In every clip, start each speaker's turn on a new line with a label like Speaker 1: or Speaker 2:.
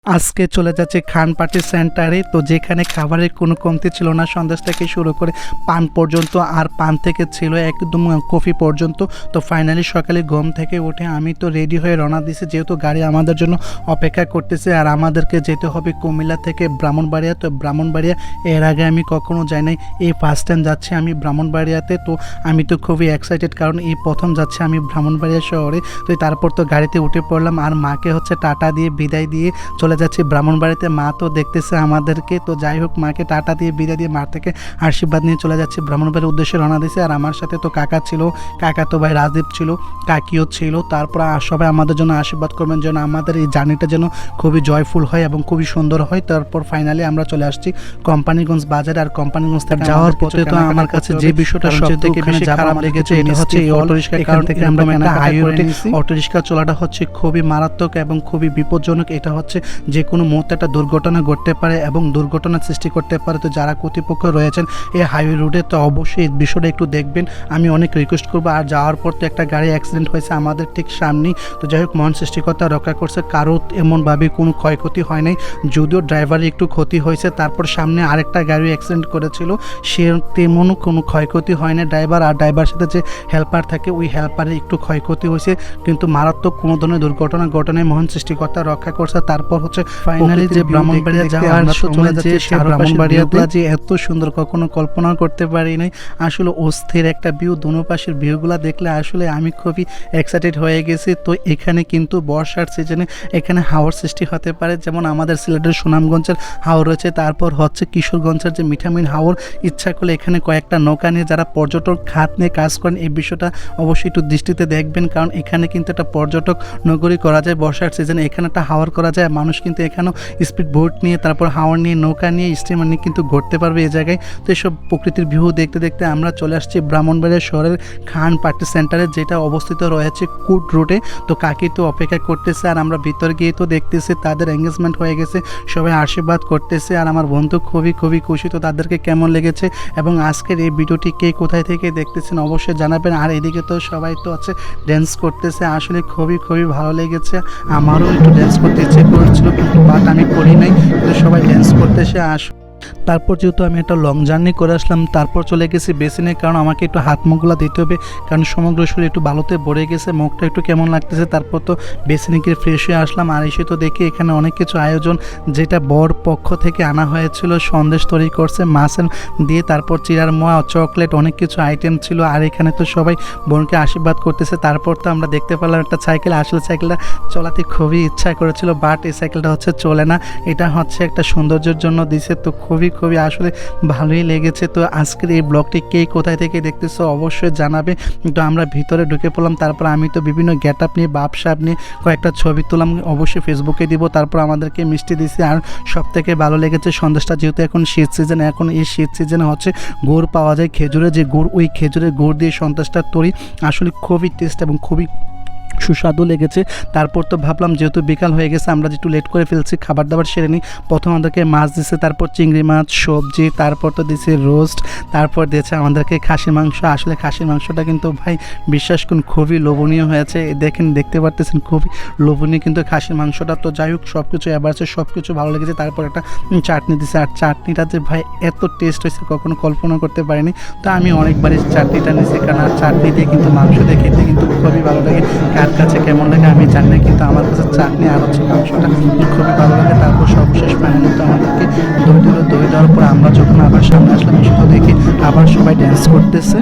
Speaker 1: আজকে চলে যাচ্ছি খান পার্টি সেন্টারে। তো যেখানে খাবারের কোনো কমতি ছিল না, সন্দেশ থেকে শুরু করে পান পর্যন্ত, আর পান থেকে ছিল একদম কফি পর্যন্ত। তো ফাইনালি সকালে ঘুম থেকে উঠে আমি তো রেডি হয়ে রওনা দিয়েছি, যেহেতু গাড়ি আমাদের জন্য অপেক্ষা করতেছে। আর আমাদেরকে যেতে হবে কুমিল্লা থেকে ব্রাহ্মণবাড়িয়া। তো ব্রাহ্মণবাড়িয়া এর আগে আমি কখনো যাই নাই, এই ফার্স্ট টাইম যাচ্ছি আমি ব্রাহ্মণবাড়িয়াতে। তো আমি তো খুবই এক্সাইটেড, কারণ এই প্রথম যাচ্ছি আমি ব্রাহ্মণবাড়িয়া শহরে। তো তারপর তো গাড়িতে উঠে পড়লাম, আর মাকে হচ্ছে টাটা দিয়ে বিদায় দিয়ে চলে যাচ্ছি ব্রাহ্মণবাড়িতে। মা তো দেখতেছে আমাদেরকে, তো যাই হোক মাকে টাটা দিয়ে বিদায় দিয়ে মার থেকে আশীর্বাদ নিয়ে চলে যাচ্ছি ব্রাহ্মণবাড়ির উদ্দেশ্যে রওনা দিয়েছে। আর আমার সাথে তো কাকা ছিল, কাকা তো ভাই রাজদীপ ছিল, কাকিও ছিল। তারপর সবাই আমাদের জন্য আশীর্বাদ করবেন যেন আমাদের এই জার্নিটা যেন খুবই জয়ফুল হয় এবং খুবই সুন্দর হয়। তারপর ফাইনালি আমরা চলে আসছি কোম্পানিগঞ্জ বাজারে। আর কোম্পানিগঞ্জ থেকে যাওয়ার পথে তো আমার কাছে যে বিষয়টা সবথেকে বেশি খারাপ লেগেছে এটা হচ্ছে এই অটোরিক্সা। এখান থেকে আমরা একটা হাইওয়েতে অটোরিক্সা চলাটা হচ্ছে খুবই মারাত্মক এবং খুবই বিপজ্জনক। এটা হচ্ছে যে কোনো মুহূর্তে একটা দুর্ঘটনা ঘটতে পারে এবং দুর্ঘটনা সৃষ্টি করতে পারে। তো যারা কর্তৃপক্ষ রয়েছেন এই হাইওয়ে রোডে, তো অবশ্যই এই বিষয়টা একটু দেখবেন, আমি অনেক রিকোয়েস্ট করবো। আর যাওয়ার পর তো একটা গাড়ি অ্যাক্সিডেন্ট হয়েছে আমাদের ঠিক সামনেই। তো যাই হোক মহান সৃষ্টিকর্তা রক্ষা করছে, কারো এমনভাবে কোনো ক্ষয়ক্ষতি হয় নাই, যদিও ড্রাইভারের একটু ক্ষতি হয়েছে। তারপর সামনে আরেকটা গাড়ি অ্যাক্সিডেন্ট করেছিল, সে তেমন কোনো ক্ষয়ক্ষতি হয় না ড্রাইভার। আর ড্রাইভারের সাথে যে হেল্পার থাকে ওই হেল্পারের একটু ক্ষয়ক্ষতি হয়েছে, কিন্তু মারাত্মক কোনো ধরনের দুর্ঘটনা ঘটনায় মহান সৃষ্টিকর্তা রক্ষা করছে। তারপর হচ্ছে ফাইনালি যে ব্রাহ্মণবাড়িয়া যাওয়ার চলে যাচ্ছে, সেই ব্রাহ্মণবাড়িয়াতে যে এত সুন্দর কখনো কল্পনা করতে পারি নাই। আসলে অস্থির একটা ভিউ, দোনো পাশের ভিউগুলা দেখলে আসলে আমি খুবই এক্সাইটেড হয়ে গেছি। তো এখানে কিন্তু বর্ষার সিজনে এখানে হাওয়ার সৃষ্টি হতে পারে, যেমন আমাদের সিলেটের সুনামগঞ্জের হাওর রয়েছে, তারপর হচ্ছে কিশোরগঞ্জের যে মিঠামিন হাওর। ইচ্ছা করলে এখানে কয়েকটা নৌকা নিয়ে যারা পর্যটক খাত নিয়ে কাজ করেন এই বিষয়টা অবশ্যই একটু দৃষ্টিতে দেখবেন, কারণ এখানে কিন্তু একটা পর্যটক নগরী করা যায় বর্ষার সিজনে। এখানে একটা হাওয়ার করা যায়, মানুষ কিন্তু এখানেও স্পিড বোট নিয়ে, তারপর হাওয়ার নিয়ে, নৌকা নিয়ে, স্টিমার নিয়ে কিন্তু ঘুরতে পারবে এই জায়গায়। তো এসব প্রকৃতির ভিউ দেখতে দেখতে আমরা চলে আসছি ব্রাহ্মণবাড়িয়া শহরের খান পার্টি সেন্টারে, যেটা অবস্থিত রয়েছে কুট রোডে। তো কাকি তো অপেক্ষা করতেছে, আর আমরা ভিতর গিয়ে তো দেখতেছি তাদের এঙ্গেজমেন্ট হয়ে গেছে, সবাই আশীর্বাদ করতেছে। আর আমার বন্ধু খুবই খুবই খুশি। তো তাদেরকে কেমন লেগেছে এবং আজকের এই ভিডিওটি কে কোথায় থেকে দেখতেছেন অবশ্যই জানাবেন। আর এদিকে তো সবাই তো আছে ড্যান্স করতেছে, আসলে খুবই খুবই ভালো লেগেছে। আমারও একটু ড্যান্স করতে ইচ্ছে করেছিল, কিন্তু বাট আমি করি নাই, কিন্তু সবাই ড্যান্স করতেছে। তারপর যেহেতু আমি একটা লং জার্নি করে আসলাম, তারপর চলে গেছি বেসিনে, কারণ আমাকে একটু হাত মুখগুলো দিতে হবে, কারণ সমগ্র শরীর একটু বালুতে ভরে গেছে, মুখটা একটু কেমন লাগতেছে। তারপর তো বেসিনে গিয়ে ফ্রেশ হয়ে আসলাম। আর এসে তো দেখি এখানে অনেক কিছু আয়োজন, যেটা বর পক্ষ থেকে আনা হয়েছিল। সন্দেশ তৈরি করছে মাছের দিয়ে, তারপর চিড়ার মোয়া, চকলেট, অনেক কিছু আইটেম ছিল। আর এখানে তো সবাই বোনকে আশীর্বাদ করতেছে। তারপর তো আমরা দেখতে পেলাম একটা সাইকেল, আসলে সাইকেলটা চলাতে খুবই ইচ্ছা করেছিল, বাট এই সাইকেলটা হচ্ছে চলে না, এটা হচ্ছে একটা সৌন্দর্যের জন্য দিছে। তো খুবই খুবই আসলে ভালোই লেগেছে। তো আজকের এই ব্লগটি কে কোথায় থেকে দেখতেছো অবশ্যই জানাবে। তো আমরা ভিতরে ঢুকে পড়লাম, তারপর আমি তো বিভিন্ন গেট আপ নিয়ে, বাপসাপ নিয়ে কয়েকটা ছবি তুললাম, অবশ্যই ফেসবুকে দিব। তারপর আমাদেরকে মিষ্টি দিছি। আর সব থেকে ভালো লেগেছে সন্দেশটা, যেহেতু এখন শীত সিজন, এখন এই শীত সিজনে হচ্ছে গুড় পাওয়া যায়, খেজুরের যে গুড়, ওই খেজুরের গুড় দিয়ে সন্দেশটা তৈরি, আসলে খুবই টেস্ট এবং খুবই সুস্বাদু লেগেছে। তারপর তো ভাবলাম যেহেতু বিকাল হয়ে গেছে, আমরা একটু লেট করে ফেলছি, খাবার দাবার সেরে নিই। প্রথম আমাদেরকে মাছ দিছে, তারপর চিংড়ি মাছ, সবজি, তারপর তো দিছে রোস্ট, তারপর দিয়েছে আমাদেরকে খাসির মাংস। আসলে খাসির মাংসটা কিন্তু ভাই বিশ্বাস করুন খুবই লোভনীয় হয়েছে, দেখেন দেখতে পারতেছেন খুবই লোভনীয় কিন্তু খাসির মাংসটা। তো যাই হোক সব কিছু এবারছে, সব কিছু ভালো লেগেছে। তারপর একটা চাটনি দিছে, আর চাটনিটা যে ভাই এত টেস্ট হয়েছে কখনো কল্পনা করতে পারিনি। তো আমি অনেকবারই চাটনিটা নিয়েছি, কারণ আর চাটনি দিয়ে কিন্তু মাংস দিয়ে খেতে কিন্তু খুবই ভালো লাগে। কার কাছে কেমন লাগে আমি জানি না, কিন্তু আমার কাছে চাটনি আর হচ্ছে মাংসটা খুবই ভালো লাগে। তারপর সর্বশেষ ফাইনালি তো আমাদেরকে দই দিল, দই দেওয়ার পর আমরা যখন আবার সামনে আসলাম, এসে তো দেখি আবার সবাই ড্যান্স করতেছে।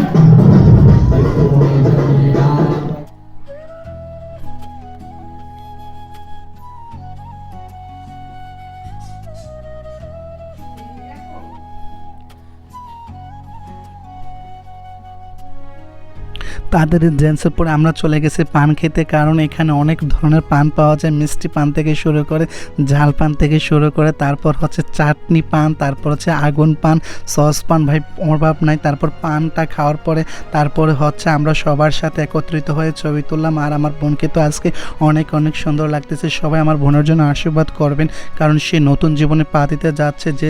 Speaker 1: তাদের ড্যান্সের পরে আমরা চলে গেছি পান খেতে, কারণ এখানে অনেক ধরনের পান পাওয়া যায়, মিষ্টি পান থেকে শুরু করে ঝাল পান থেকে শুরু করে, তারপর হচ্ছে চাটনি পান, তারপর হচ্ছে আগুন পান, সস পান, ভাই অভাব নাই। তারপর পানটা খাওয়ার পরে তারপরে হচ্ছে আমরা সবার সাথে একত্রিত হয়ে ছবি তুললাম। আর আমার বোনকে তো আজকে অনেক অনেক সুন্দর লাগতেছে। সবাই আমার বোনের জন্য আশীর্বাদ করবেন, কারণ সে নতুন জীবনে পা দিতে যাচ্ছে। যে